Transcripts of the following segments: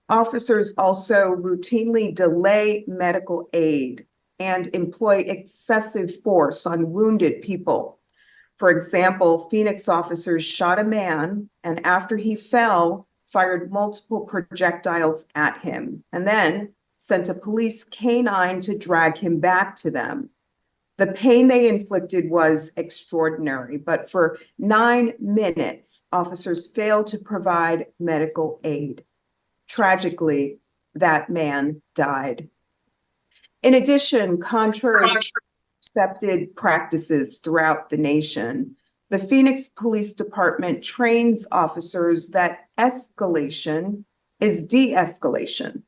Officers also routinely delay medical aid and employ excessive force on wounded people. For example, Phoenix officers shot a man and after he fell, fired multiple projectiles at him and then sent a police canine to drag him back to them. The pain they inflicted was extraordinary, but for 9 minutes, officers failed to provide medical aid. Tragically, that man died. In addition, contrary to accepted practices throughout the nation, the Phoenix Police Department trains officers that escalation is de-escalation,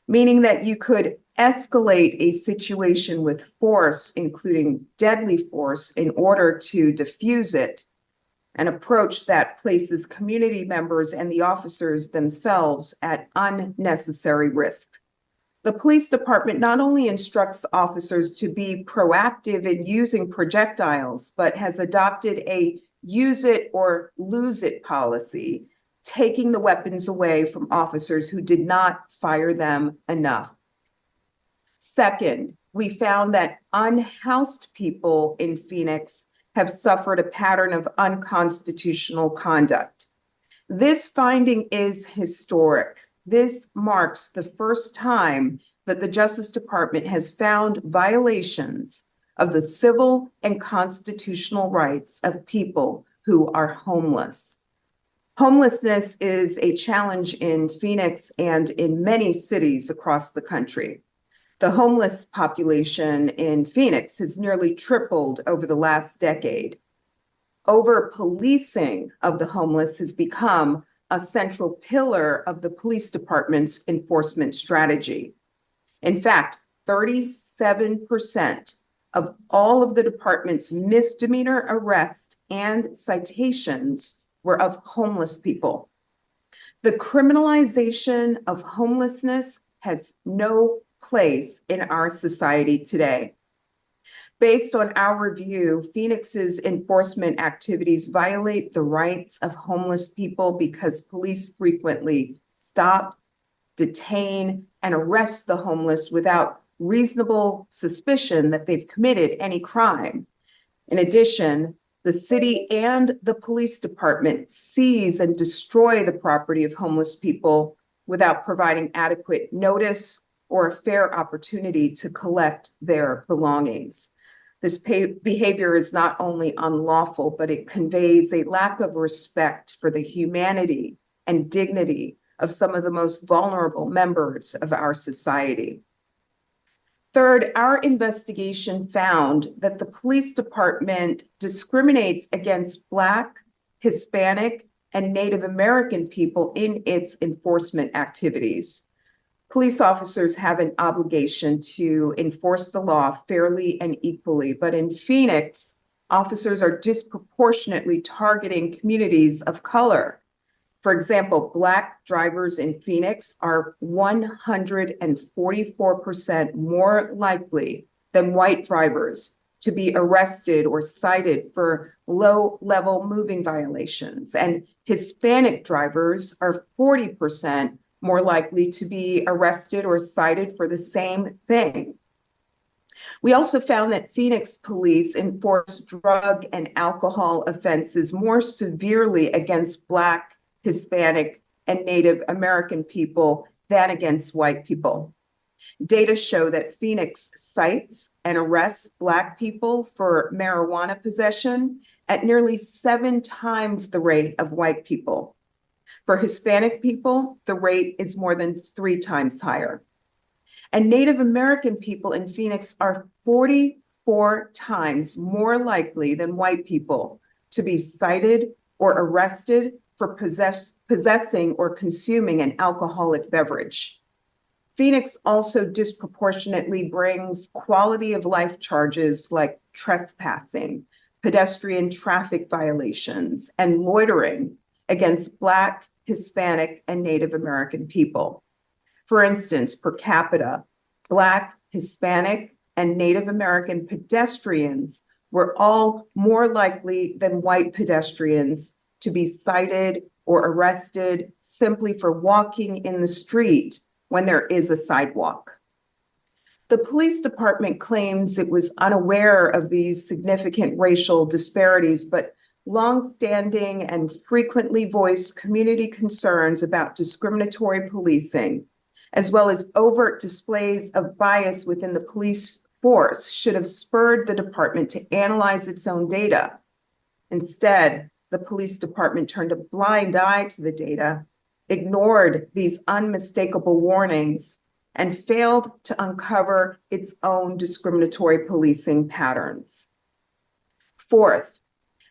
meaning that you could escalate a situation with force, including deadly force, in order to diffuse it, an approach that places community members and the officers themselves at unnecessary risk. The police department not only instructs officers to be proactive in using projectiles, but has adopted a use it or lose it policy, taking the weapons away from officers who did not fire them enough. Second, we found that unhoused people in Phoenix have suffered a pattern of unconstitutional conduct. This finding is historic. This marks the first time that the Justice Department has found violations of the civil and constitutional rights of people who are homeless. Homelessness is a challenge in Phoenix and in many cities across the country. The homeless population in Phoenix has nearly tripled over the last decade. Over-policing of the homeless has become a central pillar of the police department's enforcement strategy. In fact, 37% of all of the department's misdemeanor arrests and citations were of homeless people. The criminalization of homelessness has no place in our society today. Based on our review, Phoenix's enforcement activities violate the rights of homeless people because police frequently stop, detain, and arrest the homeless without reasonable suspicion that they've committed any crime. In addition, the city and the police department seize and destroy the property of homeless people without providing adequate notice or a fair opportunity to collect their belongings. This behavior is not only unlawful, but it conveys a lack of respect for the humanity and dignity of some of the most vulnerable members of our society. Third, our investigation found that the police department discriminates against Black, Hispanic, and Native American people in its enforcement activities. Police officers have an obligation to enforce the law fairly and equally, but in Phoenix, officers are disproportionately targeting communities of color. For example, Black drivers in Phoenix are 144% more likely than white drivers to be arrested or cited for low-level moving violations, and Hispanic drivers are 40% more likely to be arrested or cited for the same thing. We also found that Phoenix police enforce drug and alcohol offenses more severely against Black, Hispanic, and Native American people than against white people. Data show that Phoenix cites and arrests Black people for marijuana possession at nearly 7 times the rate of white people. For Hispanic people, the rate is more than 3 times higher. And Native American people in Phoenix are 44 times more likely than white people to be cited or arrested for possessing or consuming an alcoholic beverage. Phoenix also disproportionately brings quality of life charges like trespassing, pedestrian traffic violations, and loitering against Black, Hispanic, and Native American people. For instance, per capita, Black, Hispanic, and Native American pedestrians were all more likely than white pedestrians to be cited or arrested simply for walking in the street when there is a sidewalk. The police department claims it was unaware of these significant racial disparities, but longstanding and frequently voiced community concerns about discriminatory policing, as well as overt displays of bias within the police force, should have spurred the department to analyze its own data. Instead, the police department turned a blind eye to the data, ignored these unmistakable warnings, and failed to uncover its own discriminatory policing patterns. Fourth,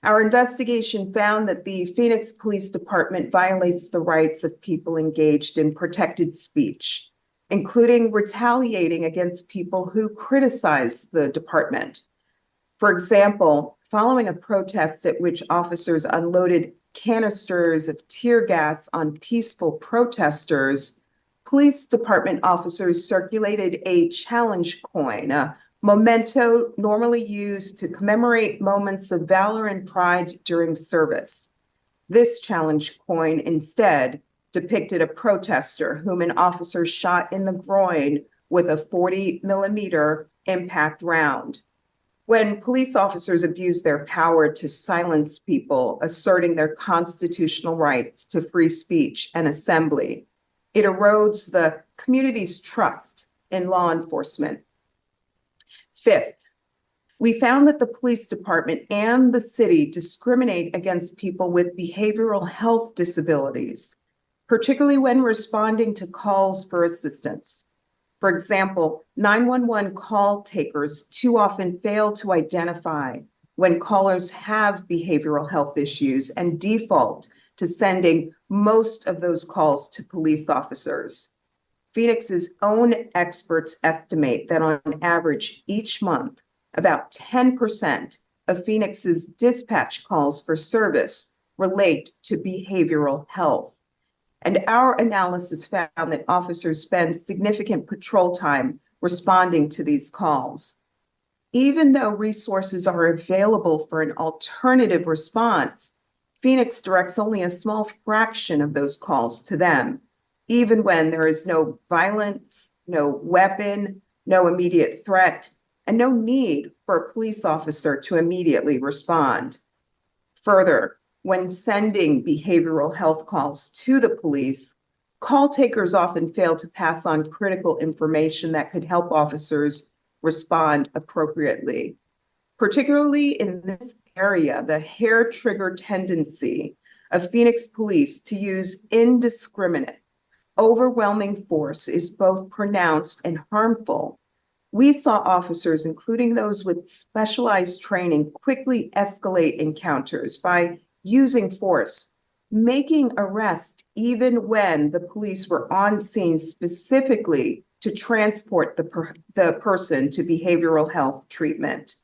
our investigation found that the Phoenix Police Department violates the rights of people engaged in protected speech, including retaliating against people who criticize the department. For example, following a protest at which officers unloaded canisters of tear gas on peaceful protesters, police department officers circulated a challenge coin, a memento normally used to commemorate moments of valor and pride during service. This challenge coin instead depicted a protester whom an officer shot in the groin with a 40-millimeter impact round. When police officers abuse their power to silence people asserting their constitutional rights to free speech and assembly, it erodes the community's trust in law enforcement. Fifth, we found that the police department and the city discriminate against people with behavioral health disabilities, particularly when responding to calls for assistance. For example, 911 call takers too often fail to identify when callers have behavioral health issues and default to sending most of those calls to police officers. Phoenix's own experts estimate that on average each month, about 10% of Phoenix's dispatch calls for service relate to behavioral health. And our analysis found that officers spend significant patrol time responding to these calls. Even though resources are available for an alternative response, Phoenix directs only a small fraction of those calls to them, even when there is no violence, no weapon, no immediate threat, and no need for a police officer to immediately respond. Further, when sending behavioral health calls to the police, call takers often fail to pass on critical information that could help officers respond appropriately. Particularly in this area, the hair-trigger tendency of Phoenix police to use indiscriminate, overwhelming force is both pronounced and harmful. We saw officers, including those with specialized training, quickly escalate encounters by using force, making arrests even when the police were on scene specifically to transport the person to behavioral health treatment.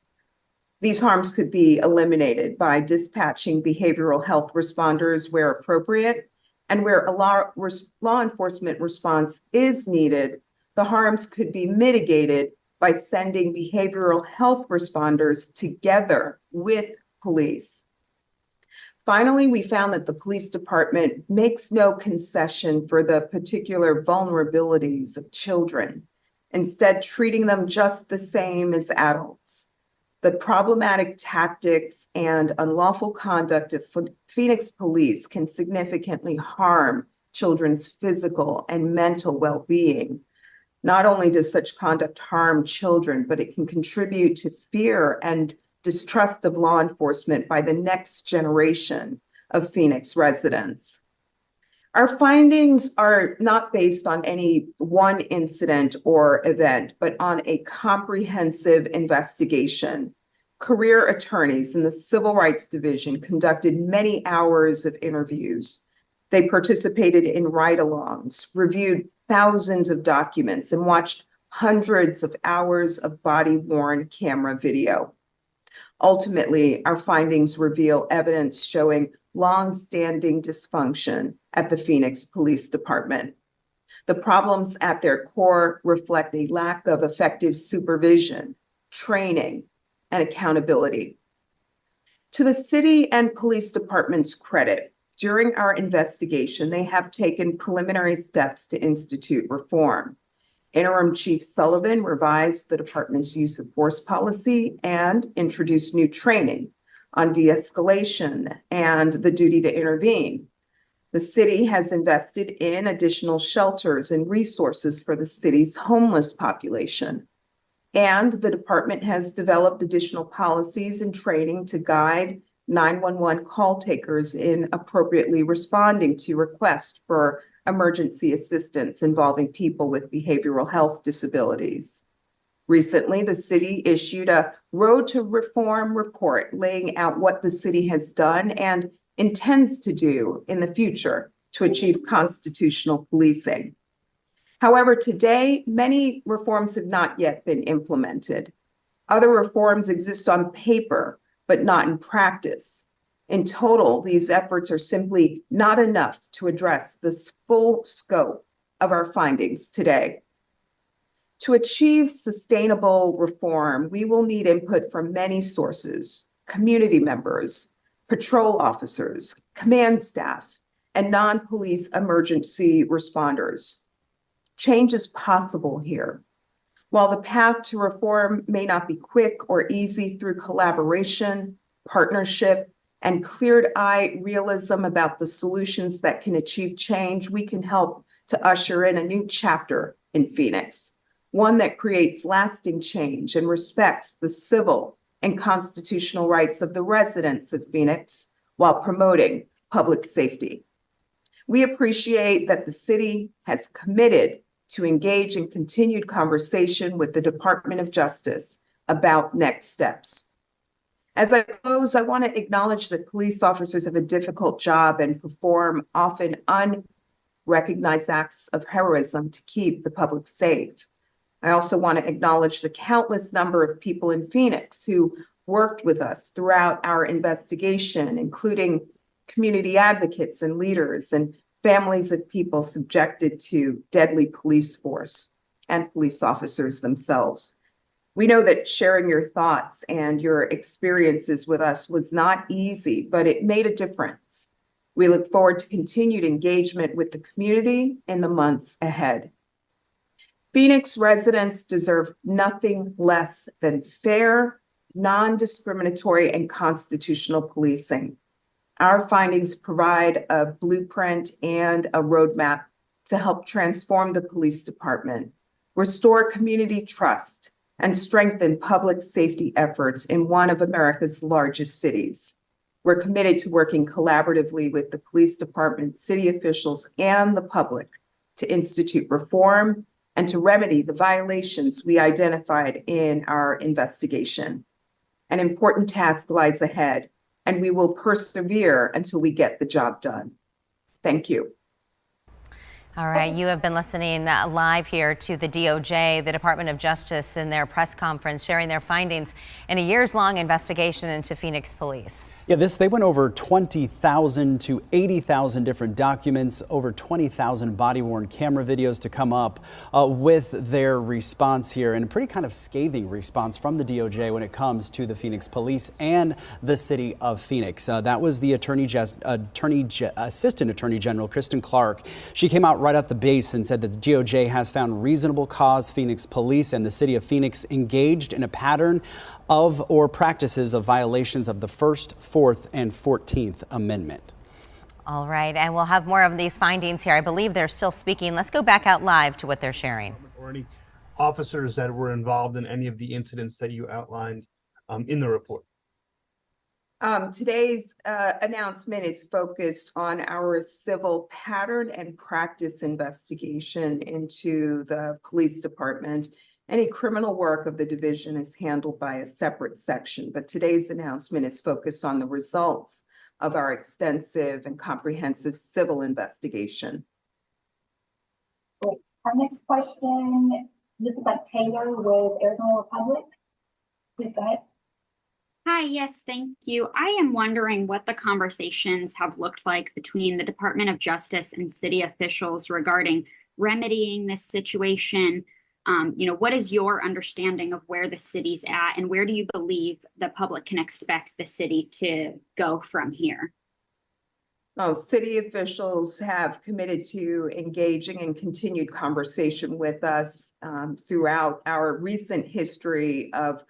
These harms could be eliminated by dispatching behavioral health responders where appropriate, and where a law enforcement response is needed, the harms could be mitigated by sending behavioral health responders together with police. Finally, we found that the police department makes no concession for the particular vulnerabilities of children, instead treating them just the same as adults. The problematic tactics and unlawful conduct of Phoenix police can significantly harm children's physical and mental well-being. Not only does such conduct harm children, but it can contribute to fear and distrust of law enforcement by the next generation of Phoenix residents. Our findings are not based on any one incident or event, but on a comprehensive investigation. Career attorneys in the Civil Rights Division conducted many hours of interviews. They participated in ride-alongs, reviewed thousands of documents, and watched hundreds of hours of body-worn camera video. Ultimately, our findings reveal evidence showing long-standing dysfunction at the Phoenix Police Department. The problems at their core reflect a lack of effective supervision, training, and accountability. To the city and police department's credit, During our investigation, they have taken preliminary steps to institute reform. Interim Chief Sullivan revised the department's use of force policy and introduced new training on de-escalation and the duty to intervene. The city has invested in additional shelters and resources for the city's homeless population. And the department has developed additional policies and training to guide 911 call takers in appropriately responding to requests for emergency assistance involving people with behavioral health disabilities. Recently, the city issued a Road to Reform report laying out what the city has done and intends to do in the future to achieve constitutional policing. However, today, many reforms have not yet been implemented. Other reforms exist on paper, but not in practice. In total, these efforts are simply not enough to address the full scope of our findings today. To achieve sustainable reform, we will need input from many sources: community members, patrol officers, command staff, and non-police emergency responders. Change is possible here. While the path to reform may not be quick or easy, through collaboration, partnership, and cleared-eye realism about the solutions that can achieve change, we can help to usher in a new chapter in Phoenix, one that creates lasting change and respects the civil and constitutional rights of the residents of Phoenix while promoting public safety. We appreciate that the city has committed to engage in continued conversation with the Department of Justice about next steps. As I close, I want to acknowledge that police officers have a difficult job and perform often unrecognized acts of heroism to keep the public safe. I also want to acknowledge the countless number of people in Phoenix who worked with us throughout our investigation, including community advocates and leaders and families of people subjected to deadly police force and police officers themselves. We know that sharing your thoughts and your experiences with us was not easy, but it made a difference. We look forward to continued engagement with the community in the months ahead. Phoenix residents deserve nothing less than fair, non-discriminatory, and constitutional policing. Our findings provide a blueprint and a roadmap to help transform the police department, restore community trust, and strengthen public safety efforts in one of America's largest cities. We're committed to working collaboratively with the police department, city officials, and the public to institute reform and to remedy the violations we identified in our investigation. An important task lies ahead, and we will persevere until we get the job done. Thank you. All right, you have been listening live here to the DOJ, the Department of Justice, in their press conference, sharing their findings in a years-long investigation into Phoenix police. Yeah, they went over 20,000 to 80,000 different documents, over 20,000 body-worn camera videos to come up with their response here, and a pretty kind of scathing response from the DOJ when it comes to the Phoenix police and the city of Phoenix. That was the Assistant Attorney General, Kristen Clarke. She came out right at the base and said that the DOJ has found reasonable cause Phoenix police and the city of Phoenix engaged in a pattern of or practices of violations of the First, Fourth, and 14th Amendment. All right, and we'll have more of these findings here. I believe they're still speaking. Let's go back out live to what they're sharing. Or any officers that were involved in any of the incidents that you outlined in the report? Today's announcement is focused on our civil pattern and practice investigation into the police department. Any criminal work of the division is handled by a separate section, but today's announcement is focused on the results of our extensive and comprehensive civil investigation. Great. Our next question, this is like Taylor with Arizona Republic. Please go ahead. Hi, yes, thank you. I am wondering what the conversations have looked like between the Department of Justice and city officials regarding remedying this situation. What is your understanding of where the city's at, and where do you believe the public can expect the city to go from here? City officials have committed to engaging in continued conversation with us throughout our recent history of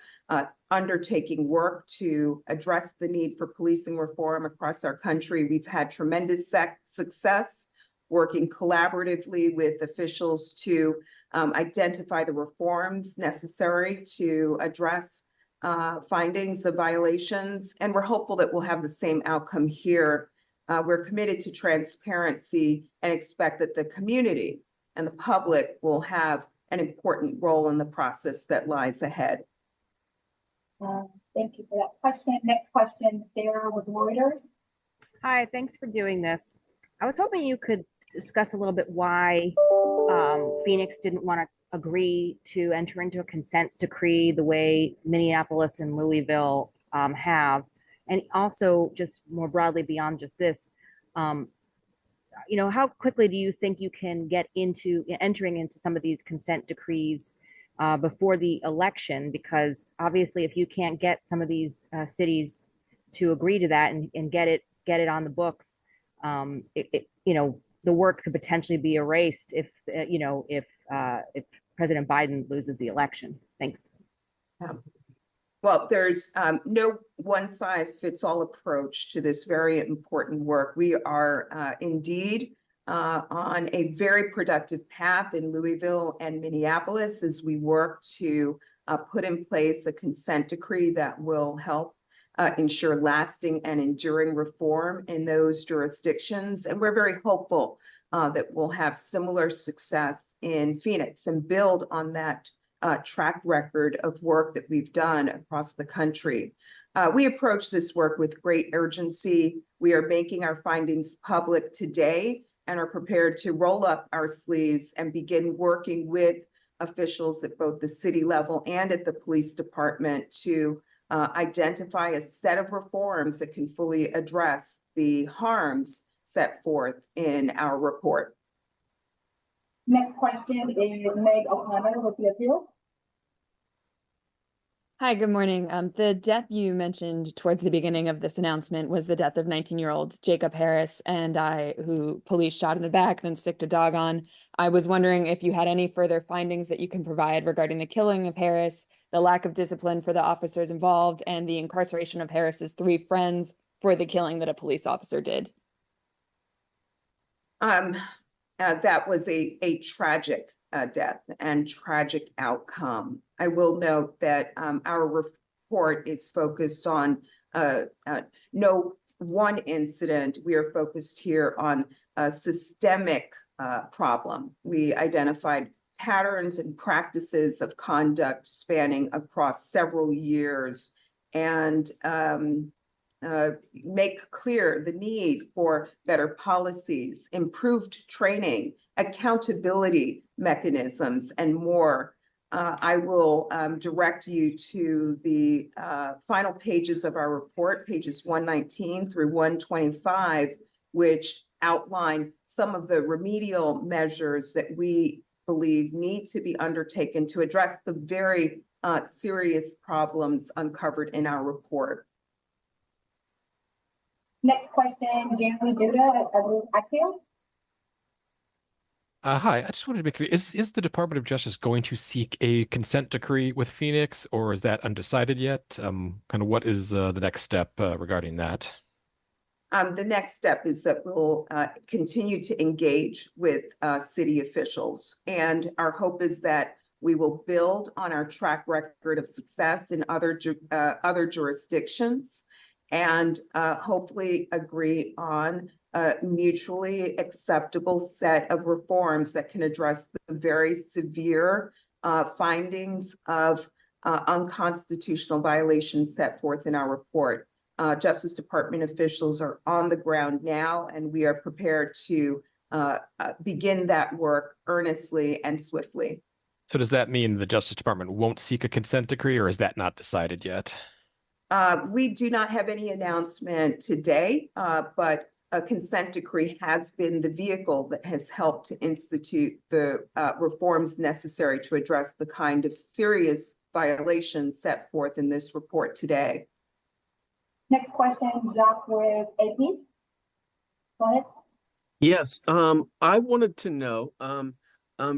undertaking work to address the need for policing reform across our country. We've had tremendous success working collaboratively with officials to identify the reforms necessary to address findings of violations, and we're hopeful that we'll have the same outcome here. We're committed to transparency and expect that the community and the public will have an important role in the process that lies ahead. Thank you for that question. Next question, Sarah with Reuters. Hi, thanks for doing this. I was hoping you could discuss a little bit why Phoenix didn't want to agree to enter into a consent decree the way Minneapolis and Louisville have. And also just more broadly beyond just this, how quickly do you think you can get into entering into some of these consent decrees before the election? Because obviously if you can't get some of these cities to agree to that and get it on the books, the work could potentially be erased if President Biden loses the election. Thanks. Well, there's no one-size-fits-all approach to this very important work. We are indeed on a very productive path in Louisville and Minneapolis as we work to put in place a consent decree that will help ensure lasting and enduring reform in those jurisdictions. And we're very hopeful that we'll have similar success in Phoenix and build on that track record of work that we've done across the country. We approach this work with great urgency. We are making our findings public today and are prepared to roll up our sleeves and begin working with officials at both the city level and at the police department to identify a set of reforms that can fully address the harms set forth in our report. Next question is Meg O'Connor with the Appeal. Hi, good morning. The death you mentioned towards the beginning of this announcement was the death of 19-year-old Jacob Harris who police shot in the back, then sicked a dog on. I was wondering if you had any further findings that you can provide regarding the killing of Harris, the lack of discipline for the officers involved, and the incarceration of Harris's 3 friends for the killing that a police officer did. That was a tragic death and tragic outcome. I will note that our report is focused on no one incident. We are focused here on a systemic problem. We identified patterns and practices of conduct spanning across several years and make clear the need for better policies, improved training, accountability mechanisms, and more. I will direct you to the final pages of our report, pages 119 through 125, which outline some of the remedial measures that we believe need to be undertaken to address the very serious problems uncovered in our report. Next question, Jeremy Duda at Axios. Hi, I just wanted to be clear, is the Department of Justice going to seek a consent decree with Phoenix, or is that undecided yet? Kind of what is the next step regarding that? The next step is that we'll continue to engage with city officials. And our hope is that we will build on our track record of success in other jurisdictions and hopefully agree on a mutually acceptable set of reforms that can address the very severe findings of unconstitutional violations set forth in our report. Justice Department officials are on the ground now, and we are prepared to begin that work earnestly and swiftly. So does that mean the Justice Department won't seek a consent decree, or is that not decided yet? We do not have any announcement today, but a consent decree has been the vehicle that has helped to institute the reforms necessary to address the kind of serious violations set forth in this report today. Next question, Jacques with AP. Go ahead. Yes, I wanted to know,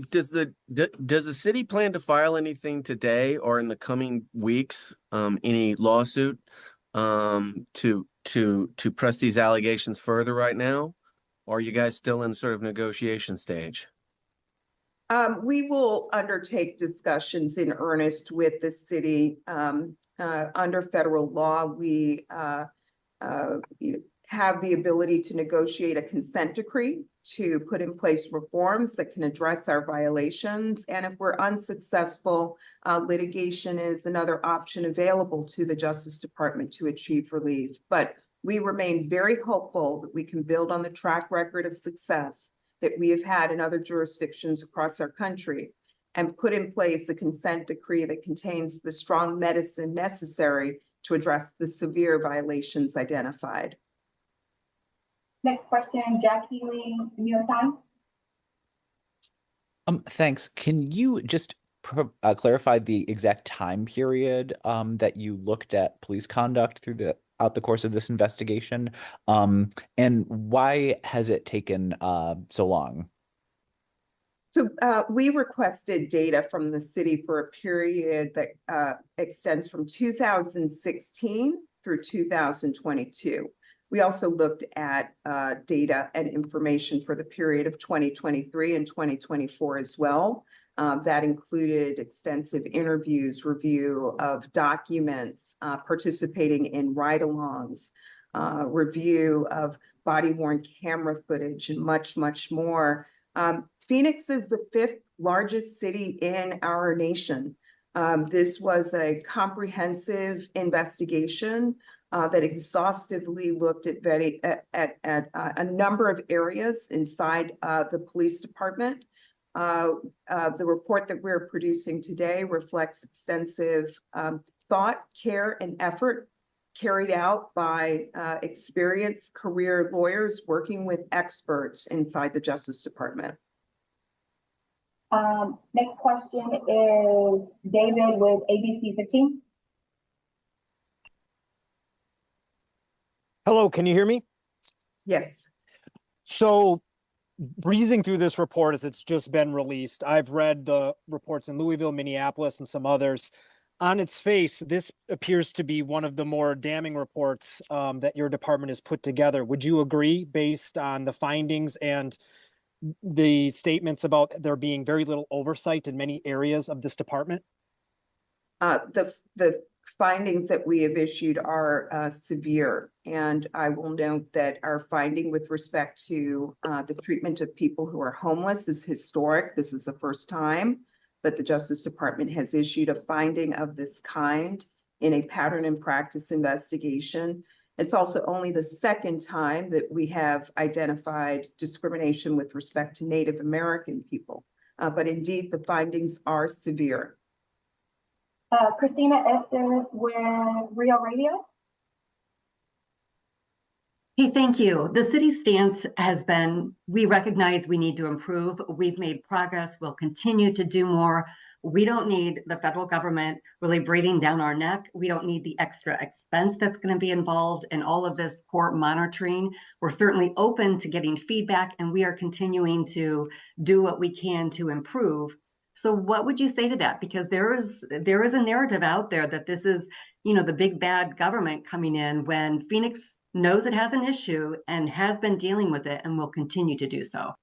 does the city plan to file anything today or in the coming weeks, any lawsuit, to press these allegations further right now? Or are you guys still in sort of negotiation stage? We will undertake discussions in earnest with the city. Under federal law, we have the ability to negotiate a consent decree to put in place reforms that can address our violations. And if we're unsuccessful, litigation is another option available to the Justice Department to achieve relief. But we remain very hopeful that we can build on the track record of success that we have had in other jurisdictions across our country and put in place a consent decree that contains the strong medicine necessary to address the severe violations identified. Next question, Jack Healy, New York Times. Thanks. Can you just clarify the exact time period that you looked at police conduct throughout the course of this investigation? And why has it taken so long? So we requested data from the city for a period that extends from 2016 through 2022. We also looked at data and information for the period of 2023 and 2024 as well. That included extensive interviews, review of documents, participating in ride-alongs, review of body-worn camera footage, and much, much more. Phoenix is the 5th largest city in our nation. This was a comprehensive investigation that exhaustively looked at a number of areas inside the police department. The report that we're producing today reflects extensive thought, care, and effort carried out by experienced career lawyers working with experts inside the Justice Department. Next question is David with ABC 15. Hello, can you hear me? Yes. So, breezing through this report as it's just been released, I've read the reports in Louisville, Minneapolis, and some others. On its face, this appears to be one of the more damning reports that your department has put together. Would you agree, based on the findings and the statements about there being very little oversight in many areas of this department? The findings that we have issued are severe, and I will note that our finding with respect to the treatment of people who are homeless is historic. This is the first time that the Justice Department has issued a finding of this kind in a pattern and practice investigation. It's also only the second time that we have identified discrimination with respect to Native American people. But indeed, the findings are severe. Christina Estes with Rio Radio. Hey, thank you. The city's stance has been, we recognize we need to improve. We've made progress. We'll continue to do more. We don't need the federal government really breathing down our neck. We don't need the extra expense that's going to be involved in all of this court monitoring. We're certainly open to getting feedback, and we are continuing to do what we can to improve. So what would you say to that? Because there is a narrative out there that this is, the big bad government coming in, when Phoenix knows it has an issue and has been dealing with it and will continue to do so.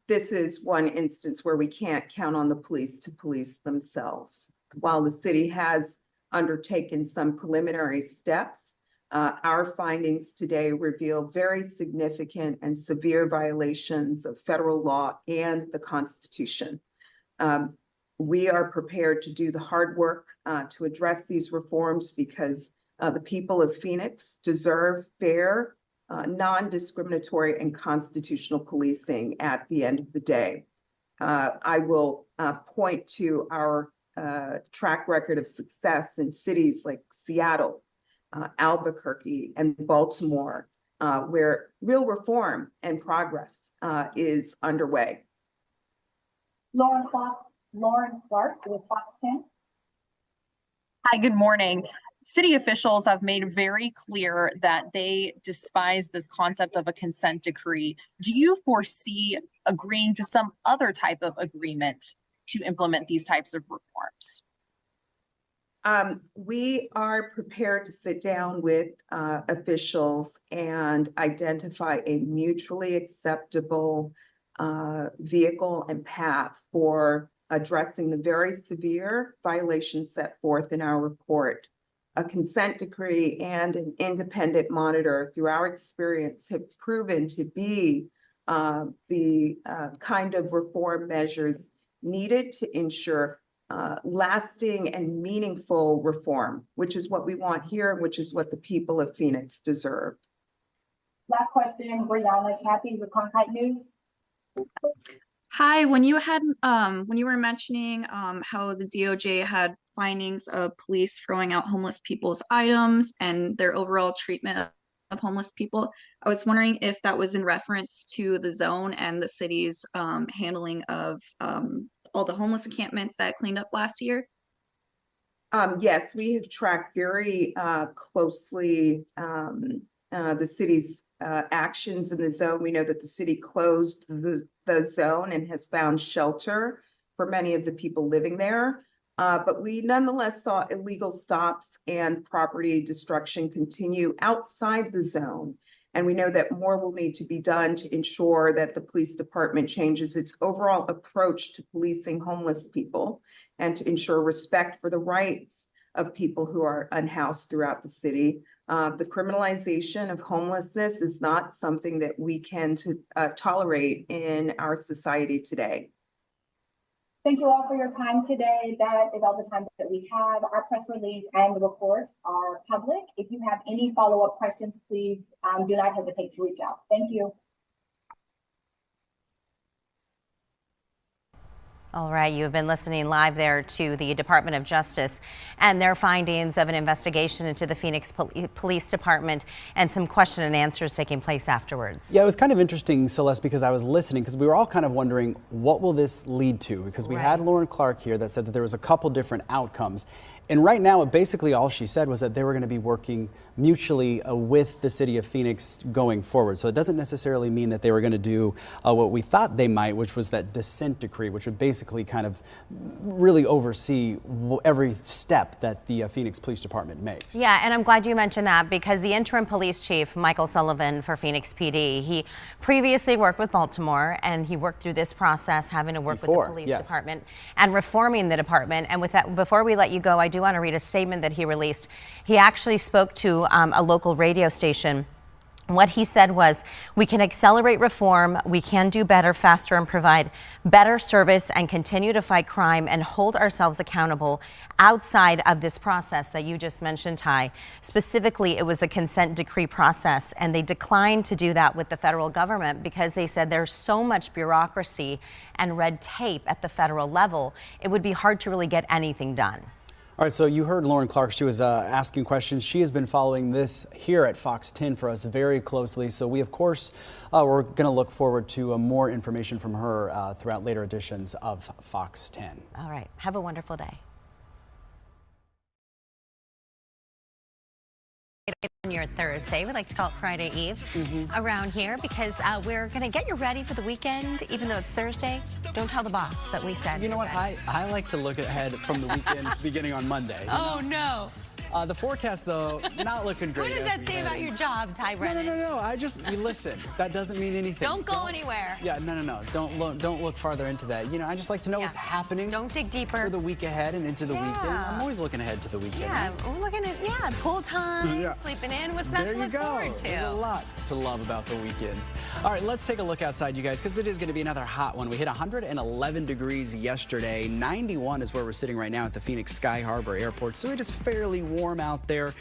This is one instance where we can't count on the police to police themselves. While the city has undertaken some preliminary steps, our findings today reveal very significant and severe violations of federal law and the Constitution. We are prepared to do the hard work to address these reforms because the people of Phoenix deserve fair, non-discriminatory, and constitutional policing at the end of the day. I will point to our track record of success in cities like Seattle, Albuquerque, and Baltimore, where real reform and progress is underway. Lauren Clarke with Fox 10. Hi, good morning. city officials have made very clear that they despise this concept of a consent decree. Do you foresee agreeing to some other type of agreement to implement these types of reforms? We are prepared to sit down with officials and identify a mutually acceptable vehicle and path for addressing the very severe violations set forth in our report. A consent decree and an independent monitor, through our experience, have proven to be the kind of reform measures needed to ensure lasting and meaningful reform, which is what we want here, which is what the people of Phoenix deserve. Last question, Brianna Chappie with Cronkite News. Hi, when you were mentioning how the DOJ had findings of police throwing out homeless people's items and their overall treatment of homeless people, I was wondering if that was in reference to the zone and the city's handling of all the homeless encampments that cleaned up last year. Yes, we have tracked very closely the city's actions in the zone. We know that the city closed the zone and has found shelter for many of the people living there. But we nonetheless saw illegal stops and property destruction continue outside the zone. And we know that more will need to be done to ensure that the police department changes its overall approach to policing homeless people and to ensure respect for the rights of people who are unhoused throughout the city. The criminalization of homelessness is not something that we can tolerate in our society today. Thank you all for your time today. That is all the time that we have. Our press release and the report are public. If you have any follow-up questions, please do not hesitate to reach out. Thank you. All right, you have been listening live there to the Department of Justice and their findings of an investigation into the Phoenix Police Department and some question and answers taking place afterwards. Yeah, it was kind of interesting, Celeste, because I was listening because we were all kind of wondering what will this lead to, because we had Lauren Clarke here that said that there was a couple different outcomes. And right now, basically all she said was that they were going to be working mutually with the city of Phoenix going forward. So it doesn't necessarily mean that they were going to do what we thought they might, which was that dissent decree, which would basically kind of really oversee every step that the Phoenix Police Department makes. Yeah, and I'm glad you mentioned that because the interim police chief, Michael Sullivan for Phoenix PD, he previously worked with Baltimore and he worked through this process, having to work with the police department and reforming the department. And with that, before we let you go, I do want to read a statement that he released. He actually spoke to a local radio station. What he said was, we can accelerate reform, we can do better, faster, and provide better service and continue to fight crime and hold ourselves accountable outside of this process that you just mentioned, Ty. Specifically, it was a consent decree process, and they declined to do that with the federal government because they said there's so much bureaucracy and red tape at the federal level, it would be hard to really get anything done. All right, so you heard Lauren Clarke. She was asking questions. She has been following this here at Fox 10 for us very closely. So we, of course, we're going to look forward to more information from her throughout later editions of Fox 10. All right. Have a wonderful day. On your Thursday, we like to call it Friday Eve around here because we're going to get you ready for the weekend, even though it's Thursday. Don't tell the boss that we said. You know what? I like to look ahead from the weekend beginning on Monday. Oh, no. The forecast, though, not looking great. What does that say about your job, Ty Brennan? No. You listen. That doesn't mean anything. Don't go anywhere. Yeah, no. Don't look farther into that. You know, I just like to know what's happening. Don't dig deeper. For the week ahead and into the weekend. I'm always looking ahead to the weekend. Yeah, we're looking at pool time, sleeping in. What's not to look forward to? There's a lot to love about the weekends. All right, let's take a look outside, you guys, because it is going to be another hot one. We hit 111 degrees yesterday. 91 is where we're sitting right now at the Phoenix Sky Harbor Airport, so it is fairly warm out there.